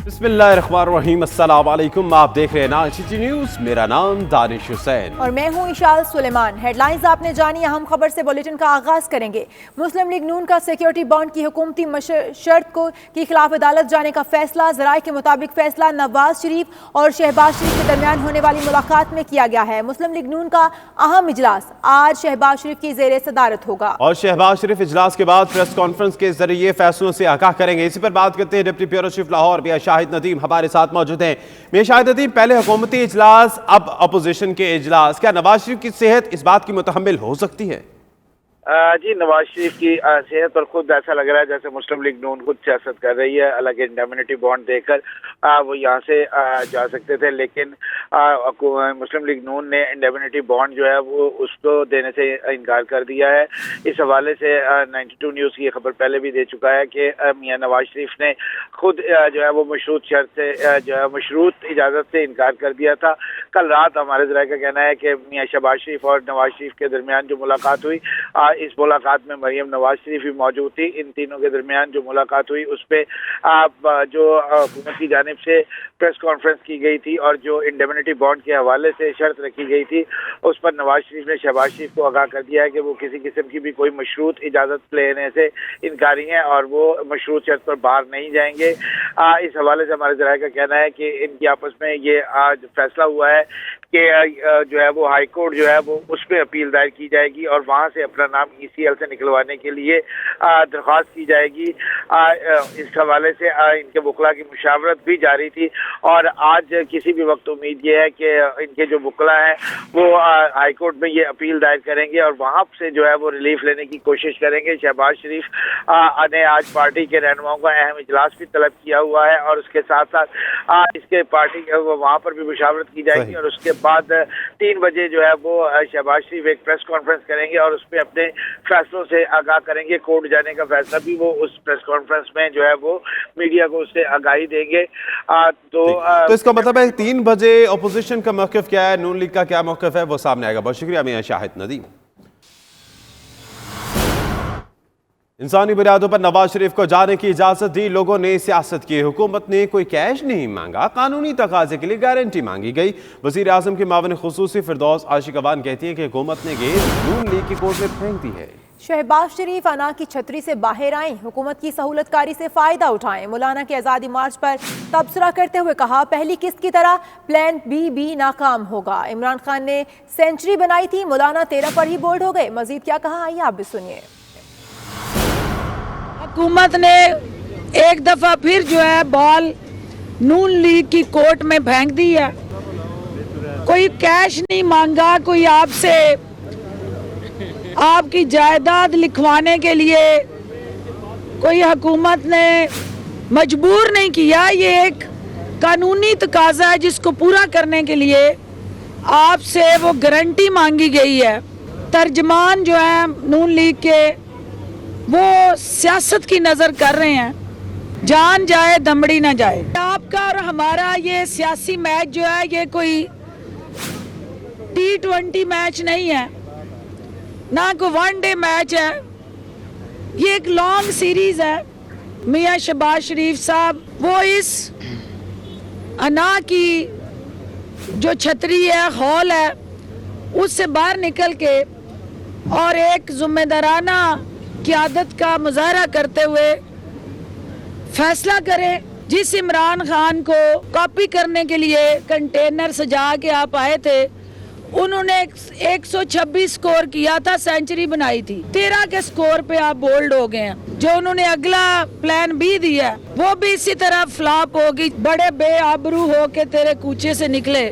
बिस्मिल्लाहिर्रहमानिर्रहीम, अस्सलाम वालेकुम। आप देख रहे हैं नाशिची न्यूज़। मेरा नाम दानिश हुसैन और मैं हूं इशाल सुलेमान। हेडलाइंस आपने जानी, अहम खबर से बुलेटिन का आगाज करेंगे। मुस्लिम लीग नून का सिक्योरिटी बॉन्ड की हुकूमती शर्त के खिलाफ अदालत जाने का फैसला। ज़राए के मुताबिक फैसला नवाज शरीफ और शहबाज शरीफ के दरमियान होने वाली मुलाकात में किया गया है। मुस्लिम लीग नून का अहम इजलास आज शहबाज शरीफ की ज़ेरे सदारत होगा और शहबाज शरीफ इजलास के बाद प्रेस कॉन्फ्रेंस के जरिए फैसलों से आगाह करेंगे। इसी पर बात करते हैं। डिप्टी ब्यूरो चीफ लाहौर मियां शाहिद नदीम हमारे साथ मौजूद हैं। मियां शाहिद नदीम, पहले हुकूमती इजलास, अब अपोजिशन के इजलास, क्या नवाज शरीफ की सेहत इस बात की मुतहम्मिल हो सकती है? जी, नवाज शरीफ की सेहत पर खुद ऐसा लग रहा है जैसे मुस्लिम लीग नून खुद सियासत कर रही है। अलग इंडेमनिटी बॉन्ड देकर वो यहाँ से जा सकते थे, लेकिन मुस्लिम लीग नून ने इंडेमनिटी बॉन्ड जो है वो उसको देने से इनकार कर दिया है। इस हवाले से 92 न्यूज़ की खबर पहले भी दे चुका है कि मियां नवाज शरीफ ने खुद जो है वो मशरूत शर्त से जो है मशरूत इजाज़त से इनकार कर दिया था। कल रात हमारे ज़राए का कहना है कि मियां शहबाज शरीफ और नवाज शरीफ के दरमियान जो मुलाकात हुई, इस मुलाकात में मरियम नवाज शरीफ भी मौजूद थी। इन तीनों के दरमियान जो मुलाकात हुई उस पर जो हुकूमत की जानिब से प्रेस कॉन्फ्रेंस की गई थी और जो इंडेमनिटी बॉन्ड के हवाले से शर्त रखी गई थी, उस पर नवाज शरीफ ने शहबाज शरीफ को आगाह कर दिया है कि वो किसी किस्म की भी कोई मशरूत इजाज़त लेने से इनकारी हैं और वो मशरूत शर्त पर बाहर नहीं जाएंगे। इस हवाले से हमारे ज़राए का कहना है कि इनकी आपस में ये आज फैसला हुआ है कि जो है वो हाई कोर्ट जो है वो उस पर अपील दायर की जाएगी और वहाँ से अपना नाम ECL से निकलवाने के लिए दरख्वास्त की जाएगी। इस हवाले से इनके वकला की मुशावरत भी जारी थी और आज किसी भी वक्त उम्मीद ये है कि इनके जो वकला हैं वो हाई कोर्ट में ये अपील दायर करेंगे और वहाँ से जो है वो रिलीफ लेने की कोशिश करेंगे। शहबाज शरीफ ने आज पार्टी के रहनुमाओं का अहम इजलास भी तलब किया हुआ है और उसके साथ साथ इसके पार्टी वहाँ पर भी मुशावरत की जाएगी और उसके बाद 3 बजे जो है वो शहबाज शरीफ एक प्रेस कॉन्फ्रेंस करेंगे और उसमें अपने फैसलों से आगाह करेंगे। कोर्ट जाने का फैसला भी वो उस प्रेस कॉन्फ्रेंस में जो है वो मीडिया को उससे आगाही देंगे। तो इसका मतलब है 3 बजे अपोजिशन का मौक़िफ़ क्या है, नून लीग का क्या मौक़िफ़ है, वो सामने आएगा। बहुत शुक्रिया मियां शाहिद नदीम। इंसानी बुनियादों पर नवाज शरीफ को जाने की इजाजत दी, लोगों ने सियासत की। हुकूमत ने कोई कैश नहीं मांगा, कानूनी तकाजे के लिए गारंटी मांगी गई। वज़ीर आज़म की मावन खुसूसी फिरदौस आशिक अवान कहती है कि हुकूमत ने गेंद नून लीग की कोर्ट में फेंक दी है। शहबाज शरीफ अना की छतरी से बाहर आए, हुकूमत की सहूलतकारी से फायदा उठाएं। मौलाना के आज़ादी मार्च पर तबसरा करते हुए कहा, पहली किस्त की तरह प्लान बी भी नाकाम होगा। इमरान खान ने सेंचुरी बनाई थी, मौलाना 13 पर ही बोल्ड हो गए। मजीद क्या कहा, आइए आप भी सुनिए। हुकूमत ने एक दफा फिर जो है बॉल नून लीग की कोर्ट में फेंक दी है। कोई कैश नहीं मांगा, कोई आपसे आपकी जायदाद लिखवाने के लिए कोई हुकूमत ने मजबूर नहीं किया। ये एक कानूनी तकाजा है जिसको पूरा करने के लिए आपसे वो गारंटी मांगी गई है। तर्जमान जो है नून लीग के वो सियासत की नजर कर रहे हैं, जान जाए दमड़ी ना जाए। आपका और हमारा ये सियासी मैच जो है ये कोई T20 मैच नहीं है, ना कोई वनडे मैच है, ये एक लॉन्ग सीरीज है। मियां शहबाज शरीफ साहब वो इस अना की जो छतरी है, हॉल है, उससे बाहर निकल के और एक जिम्मेदाराना क़यादत का मुजाहरा करते हुए फैसला करें। जिस इमरान खान को कॉपी करने के लिए कंटेनर सजा के आप आए थे, उन्होंने 126 स्कोर किया था, सेंचुरी बनाई थी, 13 के स्कोर पे आप बोल्ड हो गए हैं। जो उन्होंने अगला प्लान भी दिया वो भी इसी तरह फ्लॉप होगी। बड़े बेआबरू हो के तेरे कूचे से निकले।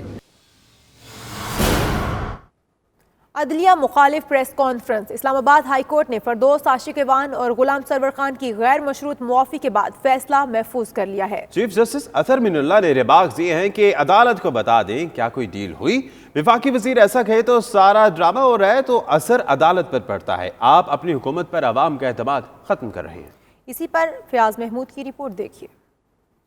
अदलिया मुखालिफ press conference. Islamabad high court ने फिरदौस आशिक अवान और गुलाम सरवर खान की गैर मशरूत मुआफ़ी के बाद फैसला महफूज कर लिया है। चीफ जस्टिस अतर मिनुल्लाह ने रिमार्क्स दिए हैं कि अदालत को बता दें क्या कोई डील हुई। विफाकी वजीर ऐसा कहे तो सारा ड्रामा हो रहा है तो असर अदालत पर पड़ता है। आप अपनी हुकूमत पर आवाम का एतमाद खत्म कर रहे हैं। इसी पर फयाज महमूद की रिपोर्ट देखिए।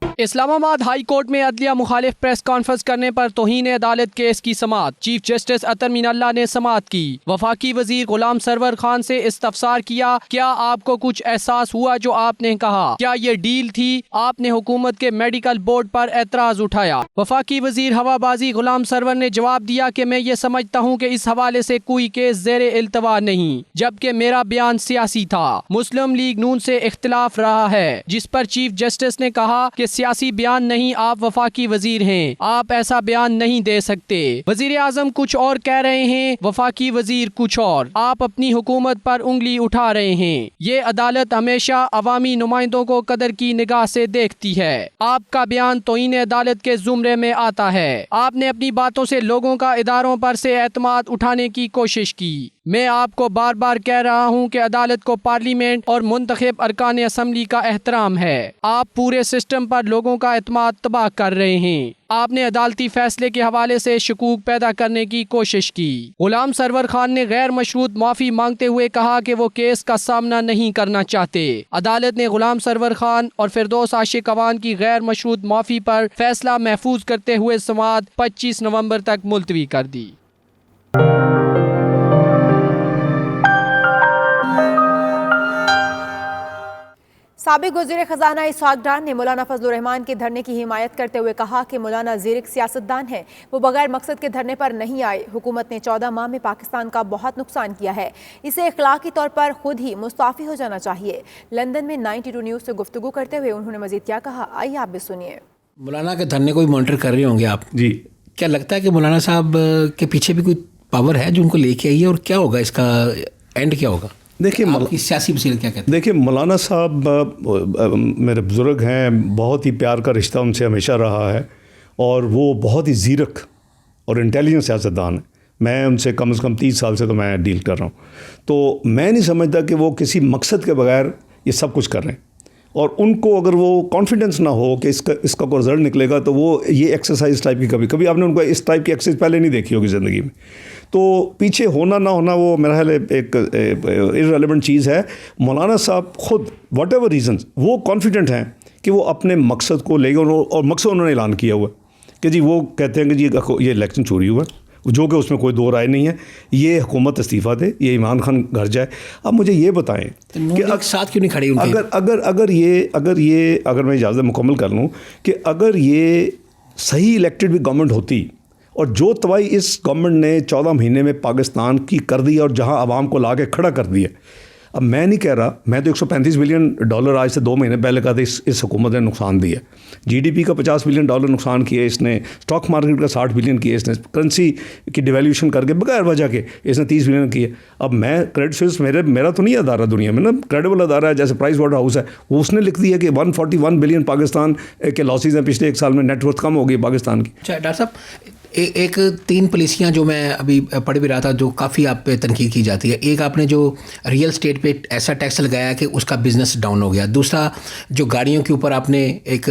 इस्लामाबाद हाई कोर्ट में अदलिया मुखालिफ प्रेस कॉन्फ्रेंस करने पर तौहीन अदालत केस की समाअत। चीफ जस्टिस अतर मीनल्ला ने समाअत की। वफाकी वजीर गुलाम सरवर खान से इस्तफसार किया, क्या आपको कुछ एहसास हुआ जो आपने कहा, क्या ये डील थी? आपने हुकूमत के मेडिकल बोर्ड पर एतराज उठाया। वफाकी वजीर हवाबाजी गुलाम सरवर ने जवाब दिया कि मैं ये समझता हूँ कि इस हवाले से कोई केस ज़ेरे इल्तवा नहीं, जबकि मेरा बयान सियासी था। मुस्लिम लीग नून से इख्तिलाफ रहा है, जिस पर चीफ जस्टिस ने कहा कि सियासी बयान नहीं, आप वफाकी वजीर हैं, आप ऐसा बयान नहीं दे सकते। वजीर आजम कुछ और कह रहे हैं, वफाकी वजीर कुछ और, आप अपनी हुकूमत पर उंगली उठा रहे हैं। ये अदालत हमेशा अवामी नुमाइंदों को कदर की निगाह से देखती है। आपका बयान तौहीन अदालत के जुमरे में आता है। आपने अपनी बातों से लोगों का इदारों पर से एतमाद उठाने की कोशिश की। मैं आपको बार बार कह रहा हूँ कि अदालत को पार्लियामेंट और मुंतखब अरकान असम्बली का एहतराम है। आप पूरे सिस्टम पर लोगों का एतमाद तबाह कर रहे हैं। आपने अदालती फैसले के हवाले से शकूक पैदा करने की कोशिश की। गुलाम सरवर खान ने गैर मशरूत माफ़ी मांगते हुए कहा कि वो केस का सामना नहीं करना चाहते। अदालत ने गुलाम सरवर खान और फिरदौस आशिक अवान की गैर मशरूत माफ़ी पर फैसला महफूज करते हुए समाअत 25 नवंबर तक मुलतवी कर दी। साबिक वज़ीर ख़ज़ाना इसहाक डार ने मौलाना फजलुर रहमान के धरने की हिमायत करते हुए कहा कि मौलाना ज़ीरक सियासतदान है, वो बगैर मकसद के धरने पर नहीं आए। हुकूमत ने 14 माह में पाकिस्तान का बहुत नुकसान किया है, इसे इखलाकी तौर पर खुद ही मुस्ताफ़ी हो जाना चाहिए। लंदन में 92 न्यूज़ से गुफ्तगू करते हुए उन्होंने मज़ीद क्या कहा, आइए आप भी सुनिए। मौलाना के धरने को भी मॉनिटर कर रहे होंगे आप जी। क्या लगता है कि मौलाना साहब के पीछे भी कोई पावर है जो उनको लेके आई है, और क्या होगा इसका एंड क्या होगा? देखिए सियासी वसीले क्या कहते हैं? देखिए मौलाना साहब मेरे बुज़ुर्ग हैं, बहुत ही प्यार का रिश्ता उनसे हमेशा रहा है, और वो बहुत ही ज़ीरक और इंटेलिजेंट सियासतदान है। मैं उनसे कम से कम 30 साल से तो मैं डील कर रहा हूँ, तो मैं नहीं समझता कि वो किसी मकसद के बगैर ये सब कुछ कर रहे हैं। और उनको अगर वो कॉन्फिडेंस ना हो कि इसका कोई रिजल्ट निकलेगा, तो वो ये एक्सरसाइज टाइप की कभी आपने उनको इस टाइप की एक्सरसाइज पहले नहीं देखी होगी ज़िंदगी में। तो पीछे होना ना होना वो मेरा ख्याल एक इररिलेवेंट चीज़ है। मौलाना साहब खुद वट एवर रीज़न्स वो कॉन्फिडेंट हैं कि वो अपने मकसद को लेंगे, और मकसद उन्होंने ऐलान किया हुआ कि जी वो कहते हैं कि जी ये इलेक्शन चोरी हुआ, जो कि उसमें कोई दो राय नहीं है, ये हुकूमत इस्तीफ़ा दे, ये इमरान खान घर जाए। अब मुझे ये बताएं कि साथ क्यों नहीं खड़ी उनके? अगर मैं इजाज़त मुकम्मल कर लूँ कि अगर ये सही इलेक्टेड भी गवर्नमेंट होती, और जो तबाही इस गवर्नमेंट ने 14 महीने में पाकिस्तान की कर दी और जहाँ आवाम को ला के खड़ा कर दिया, अब मैं नहीं कह रहा, मैं तो 135 बिलियन डॉलर आज से 2 महीने पहले का इस हुकूमत ने नुकसान दिया। जीडीपी का 50 बिलियन डॉलर नुकसान किया इसने, स्टॉक मार्केट का 60 बिलियन किया इसने, करेंसी की डिवैल्यूशन करके बगैर वजह के इसने 30 बिलियन किए। अब मैं क्रेडिट स्विस मेरा तो नहीं अदारा दुनिया में ना, क्रेडिबल अदारा है जैसे प्राइस वाटर हाउस है, वो उसने लिख दिया कि 141 बिलियन पाकिस्तान के लॉसेज हैं पिछले 1 साल में, नेटवर्थ कम हो गई पाकिस्तान की। अच्छा डॉक्टर साहब, एक 3 पॉलिसियाँ जो मैं अभी पढ़ भी रहा था जो काफ़ी आप पे तनकीद की जाती है। एक, आपने जो रियल स्टेट पे ऐसा टैक्स लगाया कि उसका बिज़नेस डाउन हो गया। दूसरा, जो गाड़ियों के ऊपर आपने एक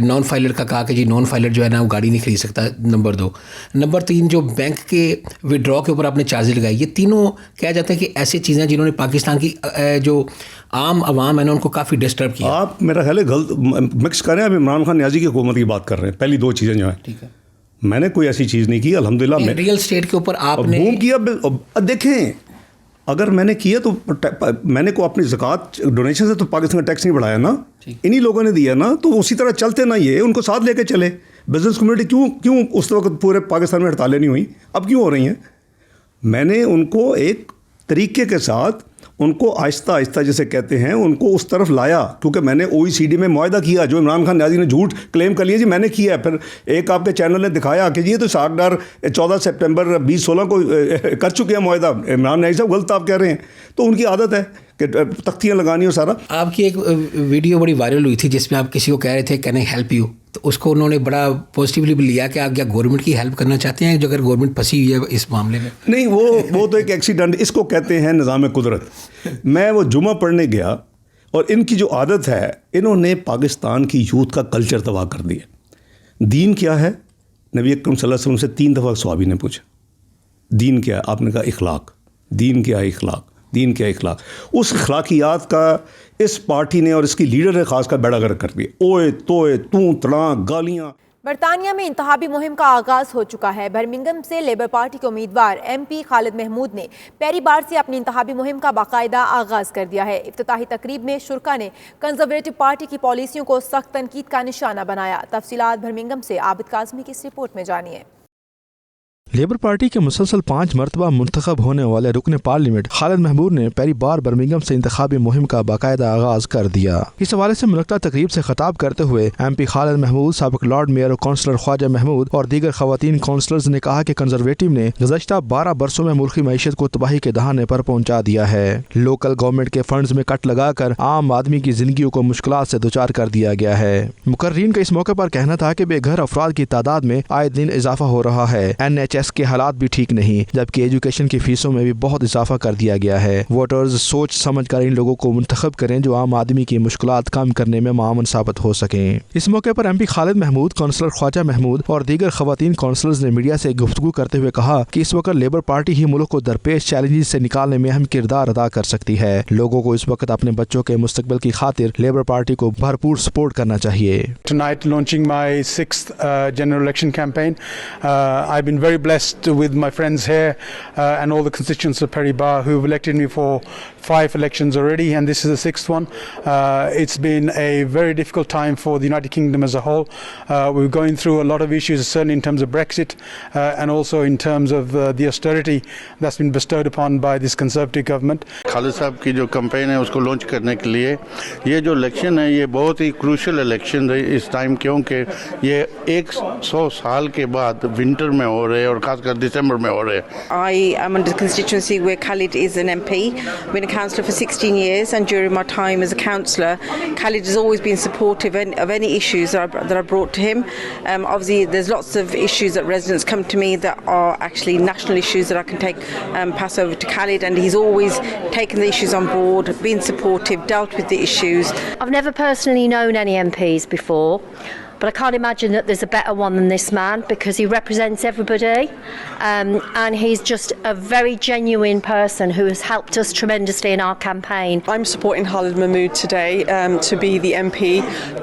नॉन फाइलर का कहा कि जी नॉन फाइलर जो है ना वो गाड़ी नहीं खरीद सकता, नंबर 2। नंबर 3, जो बैंक के विड्रॉ के ऊपर आपने चार्जेस लगाए। ये तीनों कहा जाता है कि ऐसी चीज़ें जिन्होंने पाकिस्तान की जो आम आवाम है ना उनको काफ़ी डिस्टर्ब किया। आप मेरा ख्याल है गलत मिक्स कर रहे हैं। अब इमरान खान नियाज़ी की हुकूमत की बात कर रहे हैं, पहली 2 चीज़ें जो हैं। ठीक है, मैंने कोई ऐसी चीज़ नहीं की अल्हम्दुलिल्लाह। मैं रियल स्टेट के ऊपर आपने बूम किया। देखें, अगर मैंने किया तो मैंने को अपनी ज़कात डोनेशन से तो पाकिस्तान का टैक्स नहीं बढ़ाया ना, इन्हीं लोगों ने दिया ना, तो उसी तरह चलते ना, ये उनको साथ लेके चले। बिजनेस कम्युनिटी क्यों उस वक्त पूरे पाकिस्तान में हड़तालें नहीं हुई, अब क्यों हो रही हैं? मैंने उनको एक तरीके के साथ उनको आहिस्ता आहिस्ता जिसे कहते हैं उनको उस तरफ लाया, क्योंकि मैंने OECD में मुआहदा किया, जो इमरान खान नियाज़ी ने झूठ क्लेम कर लिया जी मैंने किया है। फिर एक आपके चैनल ने दिखाया कि ये तो इसहाक डार 14 सितंबर 2016 को कर चुके हैं मुआहदा। इमरान नियाज़ी साहब गलत आप कह रहे हैं, तो उनकी आदत है कि तख्तियाँ लगानी हो सारा। आपकी एक वीडियो बड़ी वायरल हुई थी जिसमें आप किसी को कह रहे थे कैन आई हेल्प यू, तो उसको उन्होंने बड़ा पॉजिटिवली भी लिया कि आप क्या गवर्नमेंट की हेल्प करना चाहते हैं जो अगर गवर्नमेंट फंसी हुई है इस मामले में? नहीं, वो तो एक एक्सीडेंट, इसको कहते हैं निज़ाम कुदरत। मैं वो जुमा पढ़ने गया और इनकी जो आदत है, इन्होंने पाकिस्तान की यूथ का कल्चर तबाह कर दिया। दीन क्या है? नबी अकरम सल्लल्लाहु अलैहि वसल्लम से 3 दफ़ा सहाबी ने पूछा दीन क्या है? आपने कहा इखलाक। दीन क्या है? इखलाक। दीन के अखलाक, उस अखलाकियात का इस पार्टी ने और इसकी लीडर ने खास कर बेड़ा गर्क कर दिया। ओए तोए तू तड़ा गालियाँ। बरतानिया में इंतखाबी मुहिम का आगाज हो चुका है। बर्मिंघम से लेबर पार्टी के उम्मीदवार MP खालिद महमूद ने पहली बार से अपनी इंतखाबी मुहिम का बाकायदा आगाज कर दिया है। इफ्तिताही तकरीब में शुरका ने कंजर्वेटिव पार्टी की पॉलिसियों को सख्त तनकीद का निशाना बनाया। तफसीलात बर्मिंघम से आबिद काज़मी की इस रिपोर्ट में जानिए। लेबर पार्टी के मुसलसल 5 मरतबा मुंतखब होने वाले रुकन पार्लियामेंट खालिद महमूद ने पहली बार बर्मिंघम से इंतखाबी मुहिम का बाकायदा आगाज कर दिया। इस हवाले से मुनक्कदा तकरीब से खिताब करते हुए MP खालिद महमूद, साबिक लॉर्ड मेयर और काउंसलर ख्वाजा महमूद और दीगर खवातीन काउंसलर्स ने कहा कि कंजर्वेटिव ने गुज़श्ता 12 बरसों में मुल्की मईशत को तबाही के दहाने पर पहुँचा दिया है। लोकल गवर्नमेंट के फंड्स में कट लगाकर आम आदमी की जिंदगी को मुश्किलात से दुचार कर दिया गया है। मुकर्रीन का इस मौके पर कहना था कि बेघर अफराद की तादाद में आए दिन इजाफा हो रहा है। NHS के हालात भी ठीक नहीं, जबकि एजुकेशन की फीसों में भी बहुत इजाफा कर दिया गया है। वोटर्स सोच समझ कर इन लोगों को मुंतखब करें जो आम आदमी की मुश्किलात कम करने में मामून साबित हो सकें। इस मौके पर MP खालिद महमूद, काउंसलर ख्वाजा महमूद और दीगर खवातीन काउंसलर्स ने मीडिया से गुफ्तगू करते हुए कहा कि इस वक्त लेबर पार्टी ही मुल्क को दरपेश चैलेंजेस से निकालने में अहम किरदार अदा कर सकती है। लोगों को इस वक्त अपने बच्चों के मुस्तकबिल की खातिर लेबर पार्टी को भरपूर सपोर्ट करना चाहिए। Tonight launching my 6th general election campaign. I've been very blessed with my friends here and all the constituents of Perry Barr who've elected me for 5 elections already, and this is the 6th one. It's been a very difficult time for the United Kingdom as a whole. We're going through a lot of issues, certainly in terms of Brexit and also in terms of the austerity that's been bestowed upon by this Conservative government. Khalid साहब की जो campaign है उसको launch करने के लिए ये जो इलेक्शन है ये बहुत ही क्रूशियल इलेक्शन है इस टाइम, क्योंकि ये 100 साल के बाद विंटर में हो रहे हैं और खासकर दिसंबर में हो रहे हैं। I am under the constituency where Khalid is an MP. I've been a councillor for 16 years, and during my time as a councillor, Khalid has always been supportive of any issues that I brought to him. Obviously, there's lots of issues that residents come to me that are actually national issues that I can pass over to Khalid, and he's always taken the issues on board, been supportive, dealt with the issues. I've never personally known any MPs before, but I can't imagine that there's a better one than this man, because he represents everybody, and he's just a very genuine person who has helped us tremendously in our campaign. I'm supporting Khalid Mahmood today to be the MP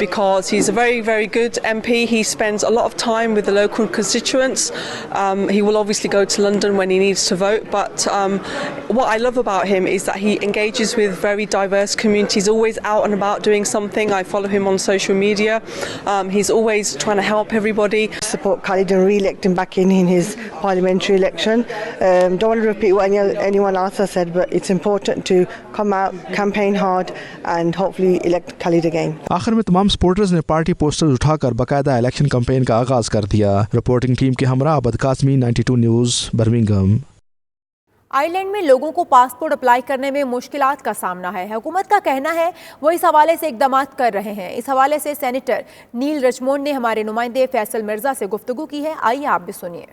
because he's a very, very good MP. He spends a lot of time with the local constituents. He will obviously go to London when he needs to vote, but what I love about him is that he engages with very diverse communities, always out and about doing something. I follow him on social media. He's always trying to help everybody. Support Khalid and re-elect him back in his parliamentary election. Don't want to repeat what anyone else has said, but it's important to come out, campaign hard and hopefully elect Khalid again. आखिर में तमाम supporters ने party posters उठाकर बाकायदा election campaign का आगाज कर दिया। रिपोर्टिंग टीम के हमरा Abid Kazmi, 92 news, Birmingham. Ireland में लोगों को पासपोर्ट अप्लाई करने में मुश्किलात का सामना है। हुकूमत का कहना है वो इस हवाले से इकदामात कर रहे हैं। इस हवाले से सेनेटर नील रिचमोंड ने हमारे नुमाइंदे फैसल मिर्जा से गुफ्तगू की है। आइए आप भी सुनिए।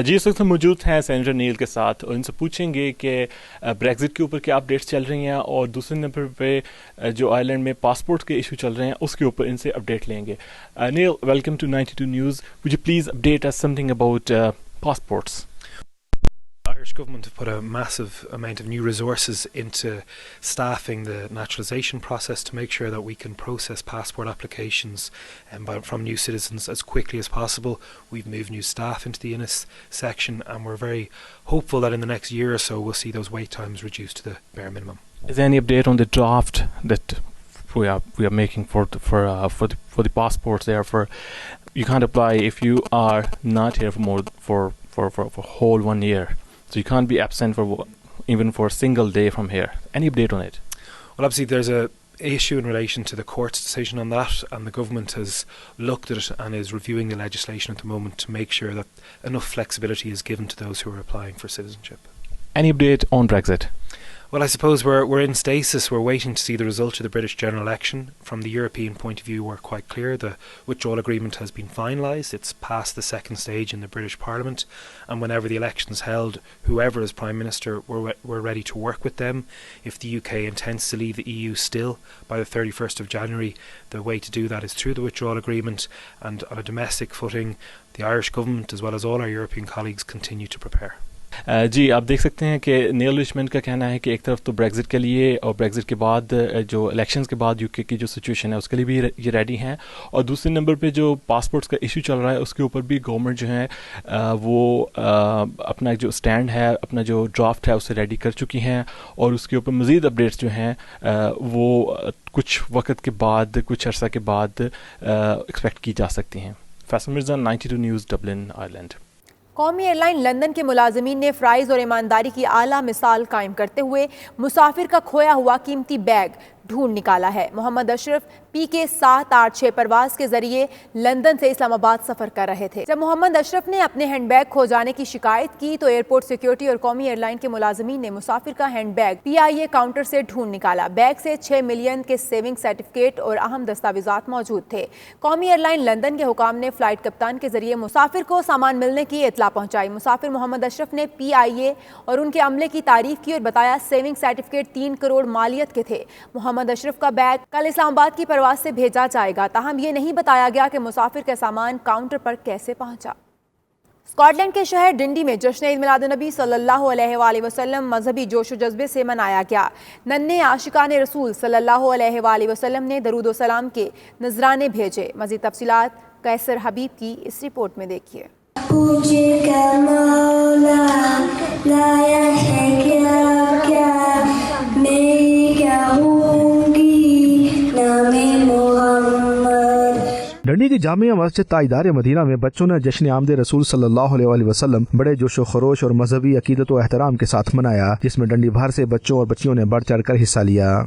जी, इस वक्त मौजूद हैं सेनेटर नील के साथ और इनसे पूछेंगे कि ब्रेक्जिट के ऊपर क्या अपडेट्स चल रही हैं और दूसरे नंबर पे जो आयरलैंड में पासपोर्ट के इशू चल रहे हैं उसके ऊपर इनसे अपडेट लेंगे। Neil, welcome to 92 news. Would you please update us something about passports? Irish government have put a massive amount of new resources into staffing the naturalisation process to make sure that we can process passport applications from new citizens as quickly as possible. We've moved new staff into the Innis section, and we're very hopeful that in the next year or so we'll see those wait times reduced to the bare minimum. Is there any update on the draft that we are making for the passports? Therefore, you can't apply if you are not here for whole 1 year. So you can't be absent even for a single day from here. Any update on it? Well, obviously there's a issue in relation to the court's decision on that, and the government has looked at it and is reviewing the legislation at the moment to make sure that enough flexibility is given to those who are applying for citizenship. Any update on Brexit? Well, I suppose we're in stasis. We're waiting to see the result of the British general election. From the European point of view, we're quite clear. The withdrawal agreement has been finalised. It's passed the second stage in the British Parliament, and whenever the election's held, whoever is Prime Minister, we're ready to work with them. If the UK intends to leave the EU still by the 31st of January, the way to do that is through the withdrawal agreement, and on a domestic footing, the Irish government, as well as all our European colleagues, continue to prepare. جی آپ دیکھ سکتے ہیں کہ نیل Richmond کا کہنا ہے کہ ایک طرف تو بریگزٹ کے لیے اور بریگزٹ کے بعد جو الیکشنز کے بعد UK کی جو سچویشن ہے اس کے لیے بھی یہ ریڈی ہیں، اور دوسرے نمبر پہ جو پاسپورٹس کا ایشو چل رہا ہے اس کے اوپر بھی گورنمنٹ جو ہے وہ اپنا جو سٹینڈ ہے، اپنا جو ڈرافٹ ہے اسے ریڈی کر چکی ہیں، اور اس کے اوپر مزید اپڈیٹس جو ہیں وہ کچھ وقت کے بعد، کچھ عرصہ کے بعد ایکسپیکٹ کی جا سکتی ہیں۔ Faisal Mirza, 92 news, Dublin, Ireland. قومی ایئر لائن لندن کے ملازمین نے فرائض اور ایمانداری کی اعلیٰ مثال قائم کرتے ہوئے مسافر کا کھویا ہوا قیمتی بیگ ڈھونڈ نکالا ہے۔ محمد اشرف PK 786 پرواز کے ذریعے لندن سے اسلام آباد سفر کر رہے تھے۔ جب محمد اشرف نے اپنے ہینڈ بیگ کھو جانے کی شکایت کی تو ایئرپورٹ سیکیورٹی اور قومی ایئر لائن کے ملازمین نے مسافر کا ہینڈ بیگ PIA کاؤنٹر سے ڈھونڈ نکالا۔ بیگ سے 6 ملین کے سیونگ سرٹیفکیٹ اور اہم دستاویزات موجود تھے۔ قومی ایئر لائن لندن کے حکام نے فلائٹ کپتان کے ذریعے مسافر کو سامان ملنے کی اطلاع پہنچائی۔ مسافر محمد اشرف نے PIA اور ان کے عملے کی تعریف کی اور بتایا سیونگ سرٹیفکیٹ 3 کروڑ مالیت کے تھے۔ محمد اشرف کا بیگ کل اسلام آباد کی پرواز سے بھیجا جائے گا، تاہم یہ نہیں بتایا گیا کہ مسافر کا سامان کاؤنٹر پر کیسے پہنچا۔ اسکاٹ لینڈ کے شہر ڈنڈی میں جشن عید میلاد النبی صلی اللہ علیہ وآلہ وسلم مذہبی جوش و جذبے سے منایا گیا۔ ننھے عاشقان رسول صلی اللہ علیہ وآلہ وسلم نے درود و سلام کے نذرانے بھیجے۔ مزید تفصیلات قیصر حبیب کی اس رپورٹ میں دیکھیے۔ ڈنڈی کی جامعہ مسجد تاجدار مدینہ میں بچوں نے جشن آمد رسول صلی اللہ علیہ وآلہ وسلم بڑے جوش و خروش اور مذہبی عقیدت و احترام کے ساتھ منایا، جس میں ڈنڈی بھر سے بچوں اور بچیوں نے بڑھ چڑھ کر حصہ لیا۔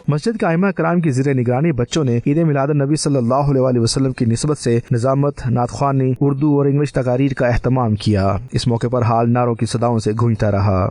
مسجد کے ائمہ کرام کی زیر نگرانی بچوں نے عید میلاد النبی صلی اللہ علیہ وآلہ وسلم کی نسبت سے نظامت، نعت خوانی، اردو اور انگلش تقاریر کا اہتمام کیا۔ اس موقع پر حال نعروں کی صداؤں سے گونجتا رہا۔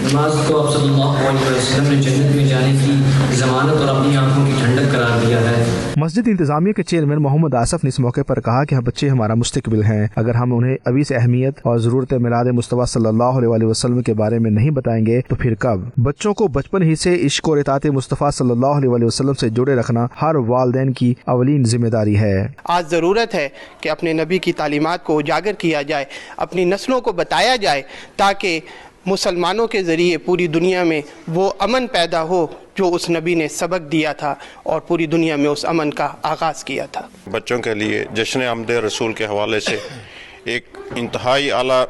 نماز کو آپ صلی اللہ علیہ وسلم نے جنت میں جانے کی ضمانت اور اپنی آنکھوں کی ٹھنڈک قرار دیا ہے۔ مسجد انتظامیہ کے چیئرمین محمد آصف نے اس موقع پر کہا کہ بچے ہمارا مستقبل ہیں، اگر ہم انہیں ابھی سے اہمیت اور ضرورت میلاد مصطفیٰ صلی اللہ علیہ وآلہ وسلم کے بارے میں نہیں بتائیں گے تو پھر کب؟ بچوں کو بچپن ہی سے عشق اور اطاعت مصطفیٰ صلی اللہ علیہ وآلہ وسلم سے جڑے رکھنا ہر والدین کی اولین ذمہ داری ہے۔ آج ضرورت ہے کہ اپنے نبی کی تعلیمات کو اجاگر کیا جائے، اپنی نسلوں کو بتایا جائے، تاکہ مسلمانوں کے ذریعے پوری دنیا میں وہ امن پیدا ہو جو اس نبی نے سبق دیا تھا اور پوری دنیا میں اس امن کا آغاز کیا تھا۔ بچوں کے لیے جشن آمد رسول کے حوالے سے ایک انتہائی اعلیٰ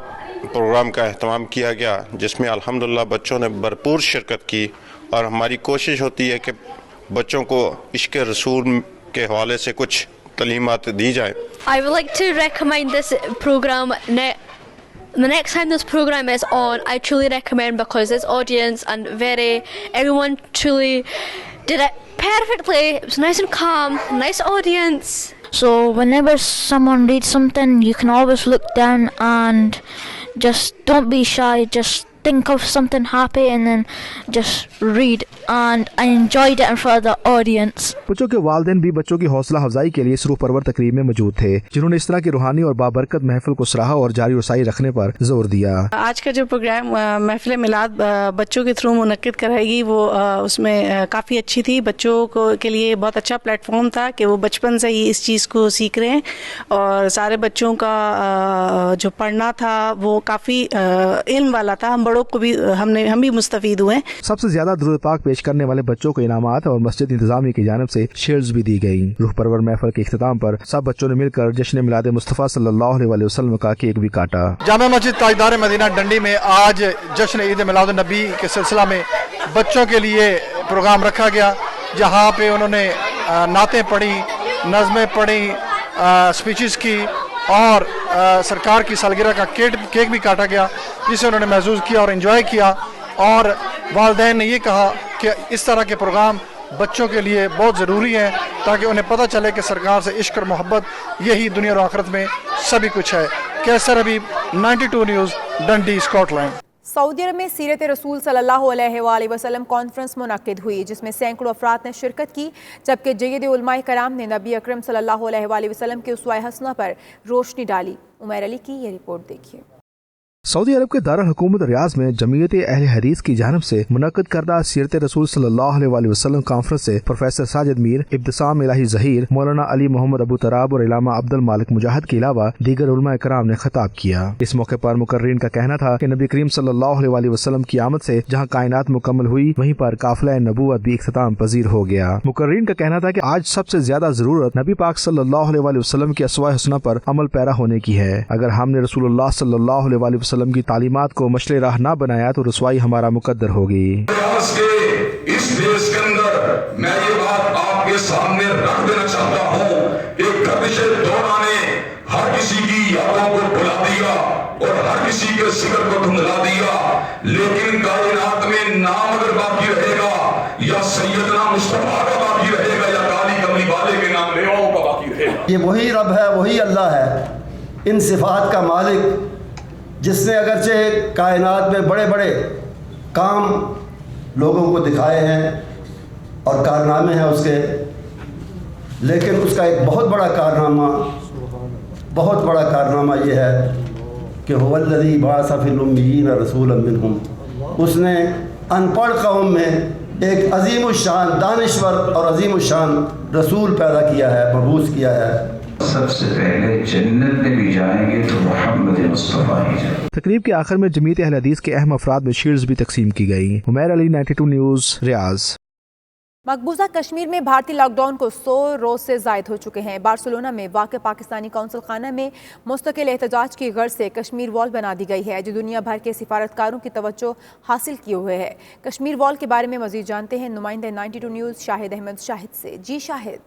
پروگرام کا اہتمام کیا گیا، جس میں الحمدللہ بچوں نے بھرپور شرکت کی، اور ہماری کوشش ہوتی ہے کہ بچوں کو عشق رسول کے حوالے سے کچھ تعلیمات دی جائیں۔ I would like to recommend this program. The next time this program is on, I truly recommend, because this audience and everyone truly did it perfectly. It was nice and calm, nice audience. So whenever someone reads something, you can always look down and just don't be shy. Just think of something happy and then just read. And I enjoyed it in front of the audience. بچوں کے والدین بھی بچوں کی حوصلہ افزائی کے لیے روح پرور تقریب میں موجود تھے، جنہوں نے اس طرح کی روحانی اور بابرکت محفل کو سراہا اور جاری رسائی رکھنے پر زور دیا۔ آج کا جو پروگرام محفل میلاد بچوں کے تھرو منعقد کرائے گی، وہ اس میں کافی اچھی تھی۔ بچوں کو کے لیے بہت اچھا پلیٹ فارم تھا کہ وہ بچپن سے ہی اس چیز کو سیکھ رہے ہیں، اور سارے بچوں کا جو پڑھنا تھا وہ کافی علم والا تھا۔ ہم بڑوں बड़ों को भी हम भी मुस्तफीद हुए। सबसे ज्यादा दुरूद पाक पेश करने वाले बच्चों को इनामात और मस्जिद इंतजामिया की जानिब से शील्ड्स भी दी गई। रूह परवर महफिल के इख्तिताम पर सब बच्चों ने मिलकर जश्न मिलाद मुस्तफ़ा सल्लल्लाहु अलैहि वसल्लम का केक भी काटा। जामा मस्जिद ताजदार मदीना डंडी में आज जश्न ईद मिलाद नबी के सिलसिला में बच्चों के लिए प्रोग्राम रखा गया, जहाँ पे उन्होंने नातें पढ़ी, नज़में पढ़ी, स्पीचेस की और सरकार की सालगिरह का केक भी काटा गया, जिसे उन्होंने महसूस किया और एंजॉय किया। और वालिदैन ने ये कहा कि इस तरह के प्रोग्राम बच्चों के लिए बहुत ज़रूरी है, ताकि उन्हें पता चले कि सरकार से इश्क और मोहब्बत यही दुनिया और आखिरत में सभी कुछ है। कैसर हबीब, 92 न्यूज़, डंडी, स्कॉटलैंड। सऊदी अरब में सीरत रसूल सल्लल्लाहु अलैहि वसल्लम कॉन्फ्रेंस मुनक्किद हुई, जिसमें सैकड़ों अफराद ने शिरकत की, जबकि जय्यद उलमाए कराम ने नबी अकरम सल्लल्लाहु अलैहि वसल्लम के उसवा हसना पर रोशनी डाली। उमैर अली की ये रिपोर्ट देखिए। सऊदी अरब के दारुल हुकूमत रियाज में जमीयत अहले हदीस की जानिब से मुनक्किद करदा सीरत रसूल सल्लल्लाहु अलैहि वसल्लम कॉन्फ्रेंस से प्रोफेसर साजिद मीर, इब्तिसाम इलाही ज़हीर, मौलाना अली मोहम्मद अबू तराब और इलामा अब्दुल मालिक मुजाहिद के अलावा दीगर उलमा कराम ने खिताब किया। इस मौके पर मुकर्रीन का कहना था कि नबी करीम सल्लल्लाहु अलैहि वसल्लम की आमद से जहाँ कायनात मुकम्मल हुई, वहीं पर काफिला नबूवत भी इख्तिताम पजीर हो गया। मुकर्रीन का कहना था कि आज सबसे ज्यादा जरूरत नबी पाक सल्लल्लाहु अलैहि वसल्लम की अस्वा हसना पर अमल पैरा होने की है। अगर हमने रसूलुल्लाह सल्लल्लाहु अलैहि वसल्लम की तालीमात को मशले राह ना बनाया तो रसवाई हमारा मुकद्दर होगी। इस देश के अंदर मैं ये बात आपके सामने रख देना चाहता हूँ, एक गर्दिश दौरा ने हर किसी की यादों को भुला दिया और हर किसी के जिक्र को धुंधला दिया, लेकिन कायनात में नाम अगर बाकी रहेगा या सैयदना मुस्तफा का बाकी रहेगा या काली कमली वाले के नाम लेवाओं का बाकी रहेगा। ये वही रब है, वही अल्लाह है, इन सिफात का मालिक, जिसने अगरचे कायनात में बड़े बड़े काम लोगों को दिखाए हैं और कारनामे हैं उसके, लेकिन उसका एक बहुत बड़ा कारनामा ये है कि हुवल्लज़ी बअसा फिल उम्मिय्यीन रसूलन मिनहुम, उसने अनपढ़ कौम में एक अज़ीमुश्शान दानिश्वर और अज़ीमुश्शान रसूल पैदा किया है, मबूस किया है। सबसे पहले जन्नत में भी जाएंगे तो मोहम्मद मुस्तफा ही जाएंगे। तकरीब के आखिर में जमीयत अहले हदीस के अहम अफराद में शील्ड्स भी तकसीम की गई। उमैर अली, 92 न्यूज़, रियाज। मकबूजा कश्मीर में भारतीय लॉकडाउन को 100 रोज से जायद हो चुके हैं। बार्सिलोना में वाक़ पाकिस्तानी कौंसल खाना में मुस्तकिल एहतजाज की गर्ज से कश्मीर वॉल बना दी गई है, जो दुनिया भर के सिफारतकारों की तवज्जो हासिल किए हुए है। कश्मीर वॉल के बारे में मजीद जानते हैं नुमाइंदे 92 न्यूज़ शाहिद अहमद शाहिद से। जी शाहिद।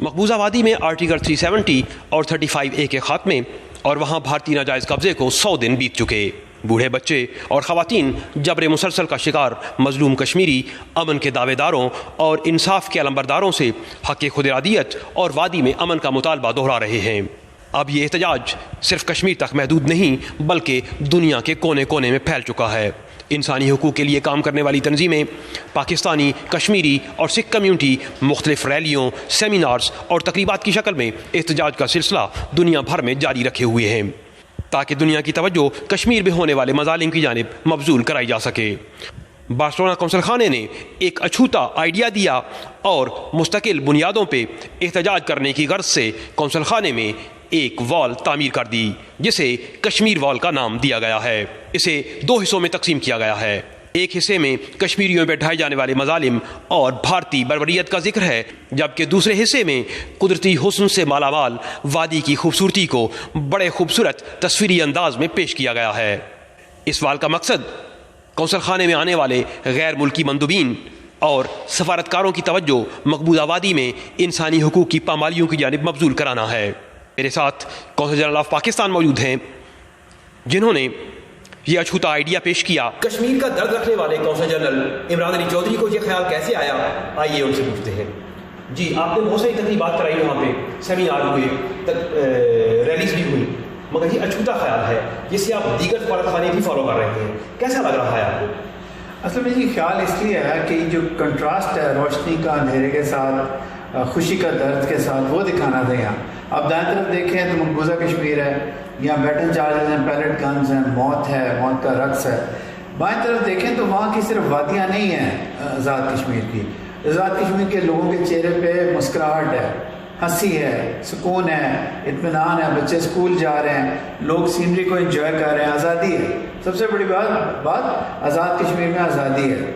मकबूजा वादी में आर्टिकल 370 और 35A के खात्मे और वहाँ भारतीय नाजायज़ कब्जे को 100 दिन बीत चुके। बूढ़े बच्चे और ख़वातीन जबर मुसलसल का शिकार मजलूम कश्मीरी अमन के दावेदारों और इंसाफ के अलंबरदारों से हक़ खुद इरादियत और वादी में अमन का मुतालबा दोहरा रहे हैं। अब ये एहतजाज सिर्फ कश्मीर तक महदूद नहीं बल्कि दुनिया के कोने कोने में फैल चुका है। इंसानी हुकूक के लिए काम करने वाली तंजीमें, पाकिस्तानी, कश्मीरी और सिख कम्यूनिटी मुख्तलिफ रैलियों, सेमिनार्स और तकरीबात की शक्ल में एहतजाज का सिलसिला दुनिया भर में जारी रखे हुए हैं, ताकि दुनिया की तवज्जो कश्मीर में होने वाले मजालिम की जानिब मबजूल कराई जा सके। बार्सिलोना कौंसल खाने ने एक अछूता आइडिया दिया और मुस्तकिल बुनियादों पे एहतजाज करने की गर्ज से कौंसल खाने में एक वॉल तामीर कर दी, जिसे कश्मीर वॉल का नाम दिया गया है। इसे 2 हिस्सों में तकसीम किया गया है। एक हिस्से में कश्मीरियों पे ढाए जाने वाले मजालिम और भारतीय बर्बरियत का जिक्र है, जबकि दूसरे हिस्से में कुदरती हुस्न से मालामाल वादी की खूबसूरती को बड़े खूबसूरत तस्वीरी अंदाज में पेश किया गया है। इस वाल का मकसद कौंसल खाने में आने वाले गैर मुल्की मंदूबीन और सफारतकारों की तवज्जो मकबूजा वादी में इंसानी हुकूक की पामालियों की जानिब मबजूल कराना है। मेरे साथ कौंसल जनरल ऑफ पाकिस्तान मौजूद हैं, जिन्होंने ये अछूता आइडिया पेश किया। कश्मीर का दर्द रखने वाले कौंसल जनरल इमरान अली चौधरी को ये ख्याल कैसे आया, आइए उनसे पूछते हैं। जी, आपने बहुत सारी तकरीबात कराई, वहाँ पे सेमिनार हुए, रैलीज भी हुई, मगर ये अछूता ख्याल है जिससे आप दीगर सफारतखाने भी फॉलो कर रहे हैं, कैसा लग रहा है आपको? असल में ये ख्याल इसलिए है कि जो कंट्रास्ट है रोशनी का अंधेरे के साथ, खुशी का दर्द के साथ, वो दिखाना था यहाँ। अब दाएं तरफ देखें तो मकबूजा कश्मीर है, यहाँ बैटन चार्जेस हैं, पैलेट गन्स हैं, मौत है, मौत का रक्स है। बाएं तरफ देखें तो वहाँ की सिर्फ वादियाँ नहीं हैं आज़ाद कश्मीर की, आज़ाद कश्मीर के लोगों के चेहरे पे मुस्कुराहट है, ہنسی ہے, سکون ہے, اطمینان ہے, بچے اسکول جا رہے ہیں, لوگ سینری کو انجوائے کر رہے ہیں, آزادی ہے. سب سے بڑی بات آزاد کشمیر میں آزادی ہے.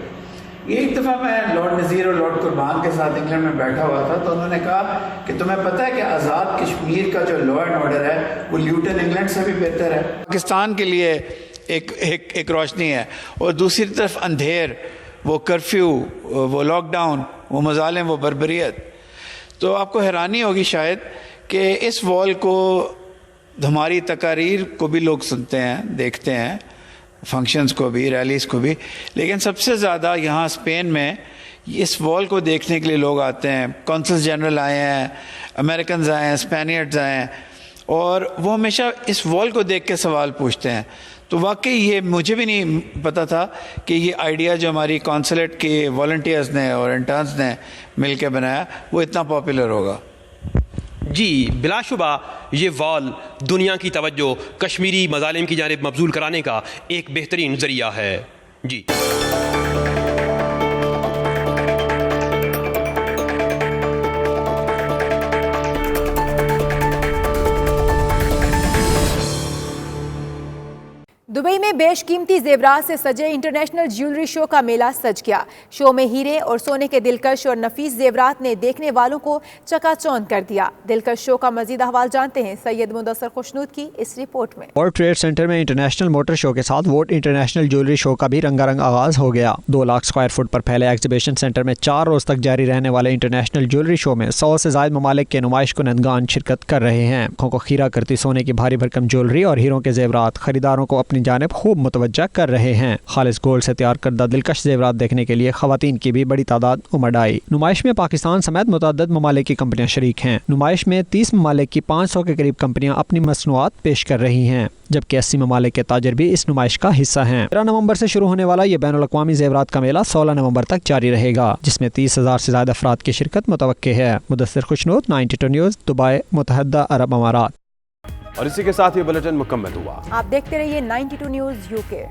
یہ ایک دفعہ میں لارڈ نذیر اور لارڈ قربان کے ساتھ انگلینڈ میں بیٹھا ہوا تھا, تو انہوں نے کہا کہ تمہیں پتہ ہے کہ آزاد کشمیر کا جو لا اینڈ آرڈر ہے وہ لیوٹن انگلینڈ سے بھی بہتر ہے. پاکستان کے لیے ایک روشنی ہے, اور دوسری طرف اندھیر, وہ کرفیو, وہ لاک ڈاؤن, وہ مظالم, وہ بربریت. تو آپ کو حیرانی ہوگی شاید کہ اس وال کو, ہماری تقاریر کو بھی لوگ سنتے ہیں, دیکھتے ہیں, فنکشنز کو بھی, ریلیز کو بھی, لیکن سب سے زیادہ یہاں اسپین میں اس وال کو دیکھنے کے لیے لوگ آتے ہیں. کونسل جنرل آئے ہیں, امریکنز آئے ہیں, اسپینیڈز آئے ہیں, اور وہ ہمیشہ اس وال کو دیکھ کے سوال پوچھتے ہیں. تو واقعی یہ مجھے بھی نہیں پتا تھا کہ یہ آئیڈیا جو ہماری کونسلیٹ کے والنٹیئرز نے اور انٹرنز نے مل کے بنایا وہ اتنا پاپولر ہوگا. جی بلا شبہ یہ وال دنیا کی توجہ کشمیری مظالم کی جانب مبذول کرانے کا ایک بہترین ذریعہ ہے. جی دبئی میں بیش قیمتی زیورات سے سجے انٹرنیشنل جیولری شو کا میلہ سج گیا. شو میں ہیرے اور سونے کے دلکش اور نفیس زیورات نے دیکھنے والوں کو چکا چوند کر دیا. دلکش شو کا مزید احوال جانتے ہیں سید مدثر خوشنود کی اس رپورٹ میں. ورلڈ ٹریڈ سینٹر میں انٹرنیشنل موٹر شو کے ساتھ ووٹ انٹرنیشنل جیولری شو کا بھی رنگا رنگ آغاز ہو گیا. 2 لاکھ اسکوائر فٹ پر پھیلے ایگزیبیشن سینٹر میں 4 روز تک جاری رہنے والے انٹرنیشنل جیولری شو میں 100 سے زائد ممالک کے نمائش کنندگان شرکت کر رہے ہیں. آنکھوں کو خیرہ کرتی سونے کی بھاری بھرکم جیولری اور ہیروں کے زیورات خریداروں کو اپنی جانب خوب متوجہ کر رہے ہیں. خالص گولڈ سے تیار کردہ دلکش زیورات دیکھنے کے لیے خواتین کی بھی بڑی تعداد امڑ آئی. نمائش میں پاکستان سمیت متعدد ممالک کی کمپنیاں شریک ہیں. نمائش میں 30 ممالک کی 500 کے قریب کمپنیاں اپنی مصنوعات پیش کر رہی ہیں، جبکہ 80 ممالک کے تاجر بھی اس نمائش کا حصہ ہیں. 13 نومبر سے شروع ہونے والا یہ بین الاقوامی زیورات کا میلہ 16 نومبر تک جاری رہے گا، جس میں 30,000 سے زائد افراد کی شرکت متوقع ہے. مدثر خوشنود، 92 نیوز، دبئی، متحدہ عرب امارات. اور اسی کے ساتھ یہ بلیٹن مکمل ہوا. آپ دیکھتے رہیے 92 نیوز UK.